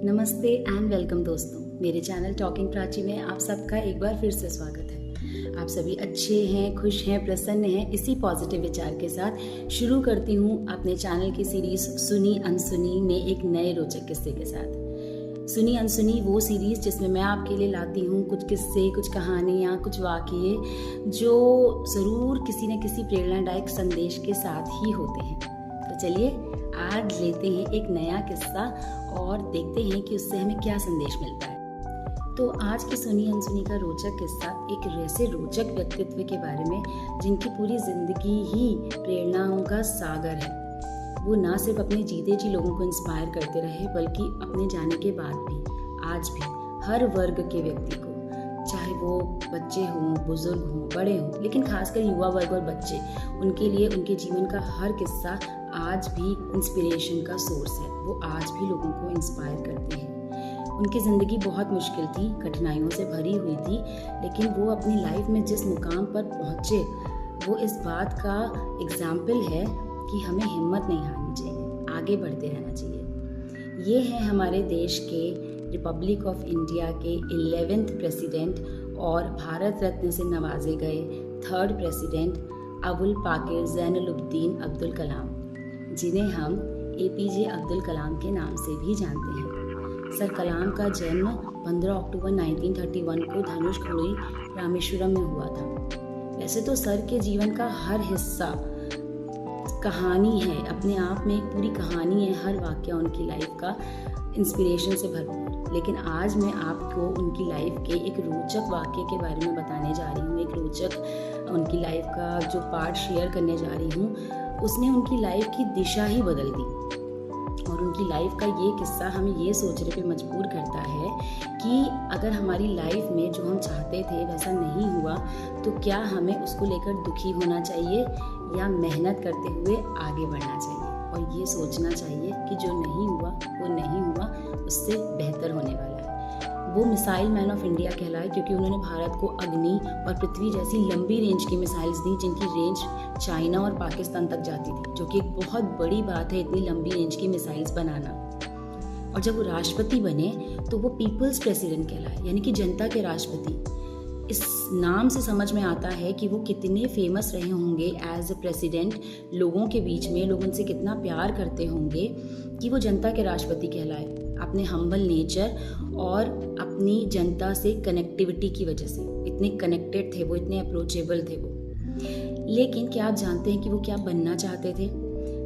नमस्ते and welcome दोस्तों, मेरे चैनल टॉकिंग प्राची में आप सबका एक बार फिर से स्वागत है। आप सभी अच्छे हैं, खुश हैं, प्रसन्न हैं। इसी पॉजिटिव विचार के साथ शुरू करती हूँ अपने चैनल की सीरीज सुनी अनसुनी में एक नए रोचक किस्से के साथ। सुनी अनसुनी वो सीरीज जिसमें मैं आपके लिए लाती हूँ कुछ किस्से, कुछ कहानियाँ, कुछ वाक़ये जो ज़रूर किसी न किसी प्रेरणादायक संदेश के साथ ही होते हैं। तो चलिए आज लेते हैं एक नया किस्सा और देखते हैं कि उससे हमें क्या संदेश मिलता है। तो आज की सुनी अनसुनी का रोचक किस्सा एक ऐसे रोचक व्यक्तित्व के बारे में जिनकी पूरी जिंदगी ही प्रेरणाओं का सागर है। वो ना सिर्फ अपने जीते जी लोगों को इंस्पायर करते रहे बल्कि अपने जाने के बाद भी आज भी हर वर्ग के व्यक्ति को, चाहे वो बच्चे हों, बुजुर्ग हों, बड़े हों, लेकिन खासकर युवा वर्ग और बच्चे, उनके लिए उनके जीवन का हर किस्सा आज भी इंस्पिरेशन का सोर्स है। वो आज भी लोगों को इंस्पायर करते हैं। उनकी ज़िंदगी बहुत मुश्किल थी, कठिनाइयों से भरी हुई थी, लेकिन वो अपनी लाइफ में जिस मुकाम पर पहुँचे वो इस बात का एग्जाम्पल है कि हमें हिम्मत नहीं हारनी चाहिए, आगे बढ़ते रहना चाहिए। ये हैं हमारे देश के रिपब्लिक ऑफ इंडिया के 11वें प्रेसिडेंट और भारत रत्न से नवाजे गए 3rd प्रेसिडेंट अबुल पाकिर ज़ैनुलब्दीन अब्दुल कलाम, जिन्हें हम APJ अब्दुल कलाम के नाम से भी जानते हैं। सर कलाम का जन्म 15 अक्टूबर 1931 को धनुषकोडी रामेश्वरम में हुआ था। वैसे तो सर के जीवन का हर हिस्सा कहानी है, अपने आप में एक पूरी कहानी है। हर वाक्य उनकी लाइफ का इंस्पिरेशन से भरपूर, लेकिन आज मैं आपको उनकी लाइफ के एक रोचक वाक्य के बारे में बताने जा रही हूँ। एक रोचक उनकी लाइफ का जो पार्ट शेयर करने जा रही हूँ, उसने उनकी लाइफ की दिशा ही बदल दी। और उनकी लाइफ का ये किस्सा हमें ये सोचने पे मजबूर करता है कि अगर हमारी लाइफ में जो हम चाहते थे वैसा नहीं हुआ तो क्या हमें उसको लेकर दुखी होना चाहिए या मेहनत करते हुए आगे बढ़ना चाहिए और ये सोचना चाहिए कि जो नहीं हुआ वो नहीं हुआ, उससे बेहतर होने वाला है। वो मिसाइल मैन ऑफ इंडिया कहलाए क्योंकि उन्होंने भारत को अग्नि और पृथ्वी जैसी लंबी रेंज की मिसाइल्स दी जिनकी रेंज चाइना और पाकिस्तान तक जाती थी, जो कि एक बहुत बड़ी बात है इतनी लंबी रेंज की मिसाइल्स बनाना। और जब वो राष्ट्रपति बने तो वो पीपल्स प्रेसिडेंट कहलाए, यानी कि जनता के राष्ट्रपति। इस नाम से समझ में आता है कि वो कितने फेमस रहे होंगे एज ए प्रेसिडेंट। लोगों के बीच में लोग उनसे कितना प्यार करते होंगे कि वो जनता के राष्ट्रपति कहलाए, अपने हम्बल नेचर और अपनी जनता से कनेक्टिविटी की वजह से। इतने कनेक्टेड थे वो, इतने अप्रोचेबल थे वो। लेकिन क्या आप जानते हैं कि वो क्या बनना चाहते थे?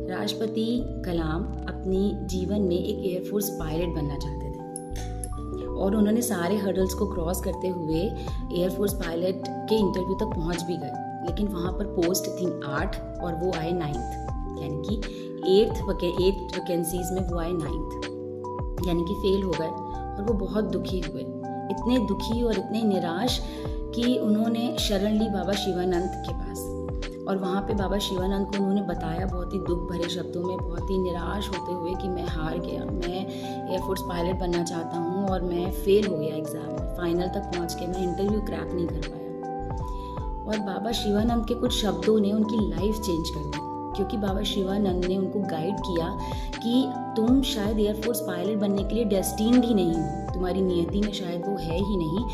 राष्ट्रपति कलाम अपनी जीवन में एक एयरफोर्स पायलट बनना चाहते थे और उन्होंने सारे हर्डल्स को क्रॉस करते हुए एयरफोर्स पायलट के इंटरव्यू तक पहुंच भी गए, लेकिन वहां पर पोस्ट थी 8 और वो आए 9th, यानी कि 8 वैकेंसीज में वो आए 9th, यानी कि फेल हो गए। और वो बहुत दुखी हुए, इतने दुखी और इतने निराश कि उन्होंने शरण ली बाबा शिवानंद के पास। और वहाँ पे बाबा शिवानंद को उन्होंने बताया बहुत ही दुख भरे शब्दों में, बहुत ही निराश होते हुए कि मैं हार गया, मैं एयरफोर्स पायलट बनना चाहता हूँ और मैं फेल हो गया एग्ज़ाम में, फाइनल तक पहुँच के मैं इंटरव्यू क्रैक नहीं कर पाया। और बाबा शिवानंद के कुछ शब्दों ने उनकी लाइफ चेंज कर दी, क्योंकि बाबा शिवानंद ने उनको गाइड किया कि तुम शायद एयरफोर्स पायलट बनने के लिए डेस्टिन्ड ही नहीं हो, तुम्हारी नियति में शायद वो है ही नहीं,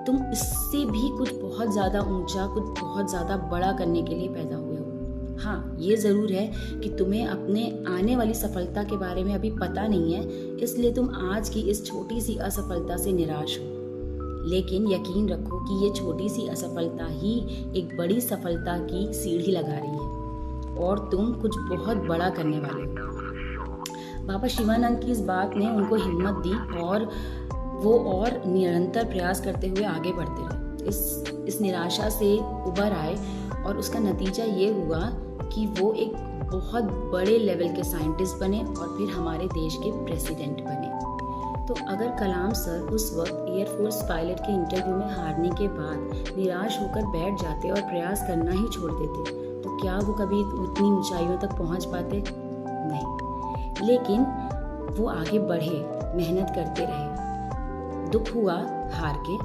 तुम इससे भी कुछ बहुत ज़्यादा ऊंचा, कुछ बहुत ज़्यादा बड़ा करने के लिए पैदा हुए हो। हाँ, ये ज़रूर है कि तुम्हें अपने आने वाली सफलता के बारे में अभी पता नहीं है, इसलिए तुम आज की इस छोटी सी असफलता से निराश हो। लेकिन यकीन रखो कि ये छोटी सी असफलता ही एक बड़ी सफलता की सीढ़ी लगा रही है और तुम कुछ बहुत बड़ा करने वाले हो। बाबा शिवानंद की इस बात ने उनको हिम्मत दी और वो और निरंतर प्रयास करते हुए आगे बढ़ते रहे। इस निराशा से उबर आए और उसका नतीजा ये हुआ कि वो एक बहुत बड़े लेवल के साइंटिस्ट बने और फिर हमारे देश के प्रेसिडेंट बने। तो अगर कलाम सर उस वक्त एयरफोर्स पायलट के इंटरव्यू में हारने के बाद निराश होकर बैठ जाते और प्रयास करना ही छोड़ देते तो क्या वो कभी उतनी ऊंचाइयों तक पहुंच पाते? नहीं। लेकिन वो आगे बढ़े, मेहनत करते रहे। दुख हुआ हार के,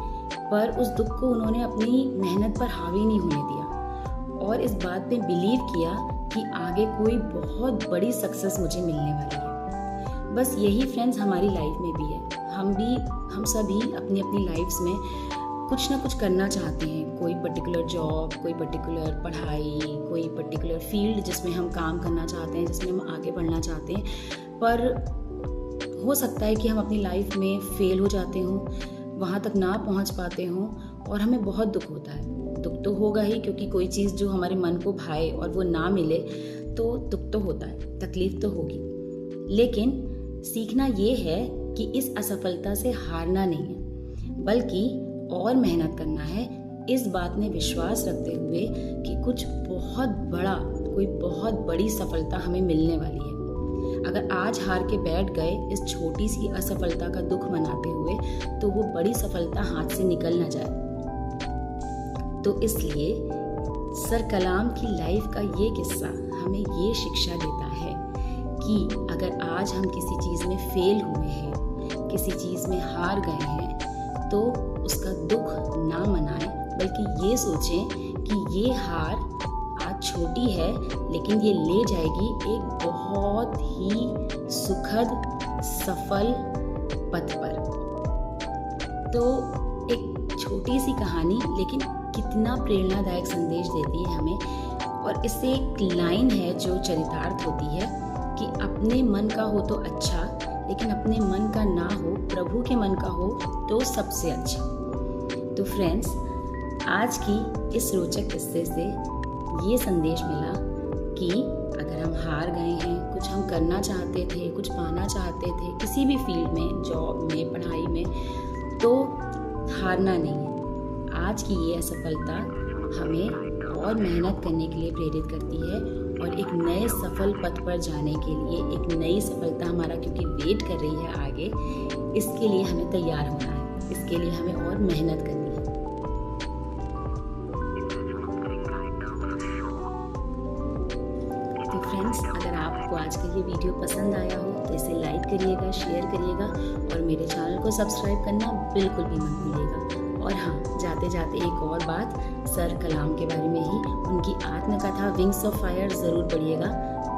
पर उस दुख को उन्होंने अपनी मेहनत पर हावी नहीं होने दिया और इस बात पे बिलीव किया कि आगे कोई बहुत बड़ी सक्सेस मुझे मिलने वाली है। बस यही फ्रेंड्स हमारी लाइफ में भी है। हम सभी अपनी अपनी लाइफ्स में कुछ ना कुछ करना चाहते हैं, कोई पर्टिकुलर जॉब, कोई पर्टिकुलर पढ़ाई, कोई पर्टिकुलर फील्ड जिसमें हम काम करना चाहते हैं, जिसमें हम आगे बढ़ना चाहते हैं। पर हो सकता है कि हम अपनी लाइफ में फेल हो जाते हों, वहाँ तक ना पहुँच पाते हों और हमें बहुत दुख होता है। दुख तो होगा ही, क्योंकि कोई चीज़ जो हमारे मन को भाए और वो ना मिले तो दुख तो होता है, तकलीफ तो होगी। लेकिन सीखना ये है कि इस असफलता से हारना नहीं है, बल्कि और मेहनत करना है, इस बात में विश्वास रखते हुए कि कुछ कोई बहुत बड़ी सफलता हमें मिलने वाली है। अगर आज हार के बैठ गए इस छोटी सी असफलता का दुख मनाते हुए, तो वो बड़ी सफलता हाथ से निकल ना जाए। तो इसलिए सर कलाम की लाइफ का ये किस्सा हमें ये शिक्षा देता है कि अगर आज हम किसी चीज़ में फेल हुए हैं, किसी चीज़ में हार गए हैं, तो उसका दुख ना मनाएं, बल्कि ये सोचें कि ये हार आज छोटी है, लेकिन ये ले जाएगी एक बहुत ही सुखद सफल पथ पर। तो एक छोटी सी कहानी, लेकिन कितना प्रेरणादायक संदेश देती है हमें। और इससे एक लाइन है जो चरितार्थ होती है कि अपने मन का हो तो अच्छा, लेकिन अपने मन का ना हो, प्रभु के मन का हो तो सबसे अच्छा। तो फ्रेंड्स, आज की इस रोचक किस्से से ये संदेश मिला कि अगर हम हार गए हैं, कुछ हम करना चाहते थे, कुछ पाना चाहते थे किसी भी फील्ड में, जॉब में, पढ़ाई में, तो हारना नहीं है। आज की ये असफलता हमें और मेहनत करने के लिए प्रेरित करती है और एक नए सफल पथ पर जाने के लिए, एक नई सफलता हमारा क्योंकि वेट कर रही है आगे, इसके लिए हमें तैयार होना है, इसके लिए हमें और मेहनत करनी है। तो फ्रेंड्स, अगर आपको आज का ये वीडियो पसंद आया हो तो इसे लाइक करिएगा, शेयर करिएगा और मेरे चैनल को सब्सक्राइब करना बिल्कुल भी मत भूलिएगा। और हाँ, जाते जाते एक और बात, सर कलाम के बारे में ही, उनकी आत्मकथा विंग्स ऑफ फायर ज़रूर पढ़िएगा।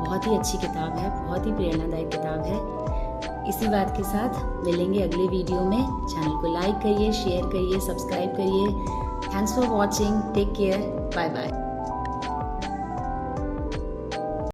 बहुत ही अच्छी किताब है, बहुत ही प्रेरणादायक किताब है। इसी बात के साथ मिलेंगे अगले वीडियो में। चैनल को लाइक करिए, शेयर करिए, सब्सक्राइब करिए। Thanks for watching, take care, bye bye.